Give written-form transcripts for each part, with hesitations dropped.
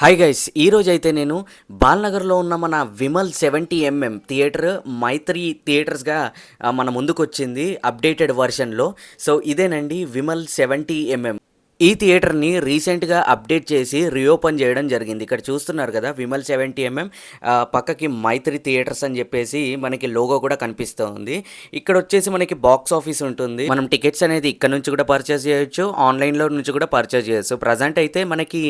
Hi guys ఈరోజైతే నేను బాల్నగర్లో ఉన్న మన విమల్ 70 థియేటర్ మైత్రి థియేటర్స్గా మన ముందుకు వచ్చింది అప్డేటెడ్ వర్షన్లో. సో ఇదేనండి విమల్ 70 ఈ థియేటర్ని రీసెంట్గా అప్డేట్ చేసి రీఓపెన్ చేయడం జరిగింది. ఇక్కడ చూస్తున్నారు కదా విమల్ 70 పక్కకి మైత్రి థియేటర్స్ అని చెప్పేసి మనకి లోగో కూడా కనిపిస్తూ ఉంది. ఇక్కడ వచ్చేసి మనకి బాక్స్ ఆఫీస్ ఉంటుంది. మనం టికెట్స్ అనేది ఇక్కడ నుంచి కూడా పర్చేస్ చేయొచ్చు, ఆన్లైన్లో నుంచి కూడా పర్చేస్ చేయొచ్చు. ప్రజెంట్ అయితే మనకి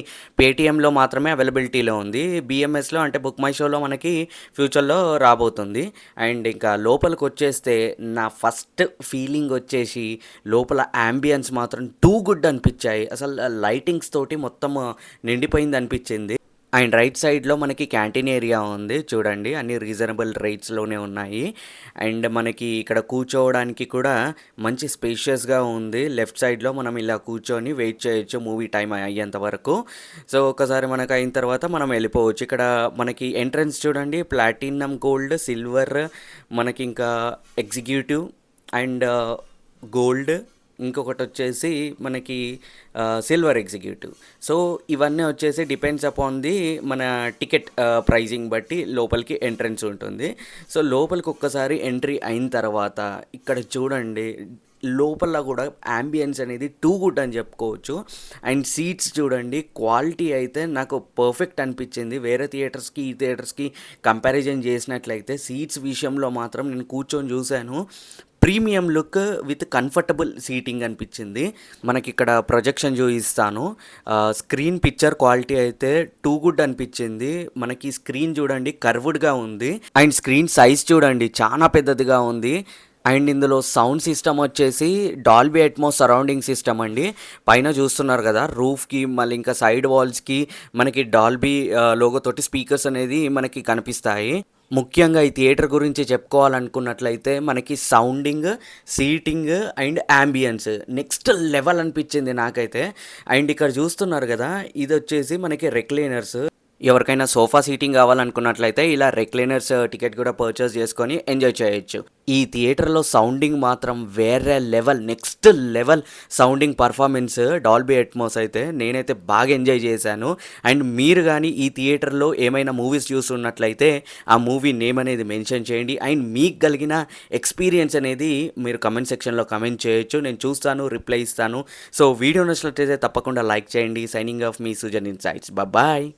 పేటీఎంలో మాత్రమే అవైలబిలిటీలో ఉంది. బిఎంఎస్లో అంటే బుక్ మై షోలో మనకి ఫ్యూచర్లో రాబోతుంది. అండ్ ఇంకా లోపలికి వచ్చేస్తే నా ఫస్ట్ ఫీలింగ్ వచ్చేసి లోపల యాంబియన్స్ మాత్రం టూ గుడ్ అనిపించాయి. అసలు లైటింగ్స్ తోటి మొత్తం నిండిపోయింది అనిపించింది. అండ్ రైట్ సైడ్లో మనకి క్యాంటీన్ ఏరియా ఉంది చూడండి, అన్ని రీజనబుల్ రేట్స్లోనే ఉన్నాయి. అండ్ మనకి ఇక్కడ కూర్చోవడానికి కూడా మంచి స్పేషియస్గా ఉంది. లెఫ్ట్ సైడ్లో మనం ఇలా కూర్చొని వెయిట్ చేయొచ్చు మూవీ టైం అయ్యేంత వరకు. సో ఒకసారి మనకు అయిన తర్వాత మనం వెళ్ళిపోవచ్చు. ఇక్కడ మనకి ఎంట్రన్స్ చూడండి, ప్లాటినం, గోల్డ్, సిల్వర్, మనకి ఇంకా ఎగ్జిక్యూటివ్ అండ్ గోల్డ్, ఇంకొకటి వచ్చేసి మనకి సిల్వర్ ఎగ్జిక్యూటివ్. సో ఇవన్నీ వచ్చేసి డిపెండ్స్ అపాన్ ది మన టికెట్ ప్రైజింగ్ బట్టి లోపలికి ఎంట్రన్స్ ఉంటుంది. సో లోపలికి ఒక్కసారి ఎంట్రీ అయిన తర్వాత ఇక్కడ చూడండి, లోపల కూడా యాంబియన్స్ అనేది టూ గుడ్ అని చెప్పుకోవచ్చు. అండ్ సీట్స్ చూడండి, క్వాలిటీ అయితే నాకు పర్ఫెక్ట్ అనిపించింది. వేరే థియేటర్స్కి ఈ థియేటర్స్కి కంపారిజన్ చేసినట్లయితే సీట్స్ విషయంలో మాత్రం నేను కూర్చొని చూశాను, premium look with comfortable seating అనిపించింది. మనకి ఇక్కడ ప్రొజెక్షన్ చూపిస్తాను. స్క్రీన్ పిక్చర్ క్వాలిటీ అయితే టూ గుడ్ అనిపించింది. మనకి స్క్రీన్ చూడండి కర్వ్డ్గా ఉంది. అండ్ స్క్రీన్ సైజ్ చూడండి చాలా పెద్దదిగా ఉంది. అండ్ ఇందులో సౌండ్ సిస్టమ్ వచ్చేసి డాల్బీ అట్మోస్ సరౌండింగ్ సిస్టమ్ అండి. పైన చూస్తున్నారు కదా రూఫ్కి, మళ్ళీ ఇంకా సైడ్ వాల్స్కి మనకి డాల్బీ లోగో తోటి స్పీకర్స్ అనేది మనకి కనిపిస్తాయి. ముఖ్యంగా ఈ థియేటర్ గురించి చెప్పుకోవాలనుకున్నట్లయితే మనకి sounding, seating and ambience next level అనిపించింది నాకైతే. అండ్ ఇక్కడ చూస్తున్నారు కదా, ఇది వచ్చేసి మనకి రెక్లైనర్స్. ఎవరికైనా సోఫా సీటింగ్ కావాలనుకున్నట్లయితే ఇలా రెక్లైనర్స్ టికెట్ కూడా పర్చేస్ చేసుకొని ఎంజాయ్ చేయొచ్చు. ఈ థియేటర్లో సౌండింగ్ మాత్రం వేరే level, next level sounding performance Dolby Atmos అయితే నేనైతే బాగా ఎంజాయ్ చేశాను. అండ్ మీరు కానీ ఈ థియేటర్లో ఏమైనా మూవీస్ చూస్తున్నట్లయితే ఆ మూవీ నేమ్ అనేది మెన్షన్ చేయండి. అండ్ మీకు కలిగిన ఎక్స్పీరియన్స్ అనేది మీరు కమెంట్ సెక్షన్లో కమెంట్ చేయొచ్చు, నేను చూస్తాను, రిప్లై ఇస్తాను. సో వీడియో నచ్చినట్లయితే తప్పకుండా లైక్ చేయండి. సైనింగ్ ఆఫ్ మీ సుజన్ ఇన్సైట్స్. బాయ్.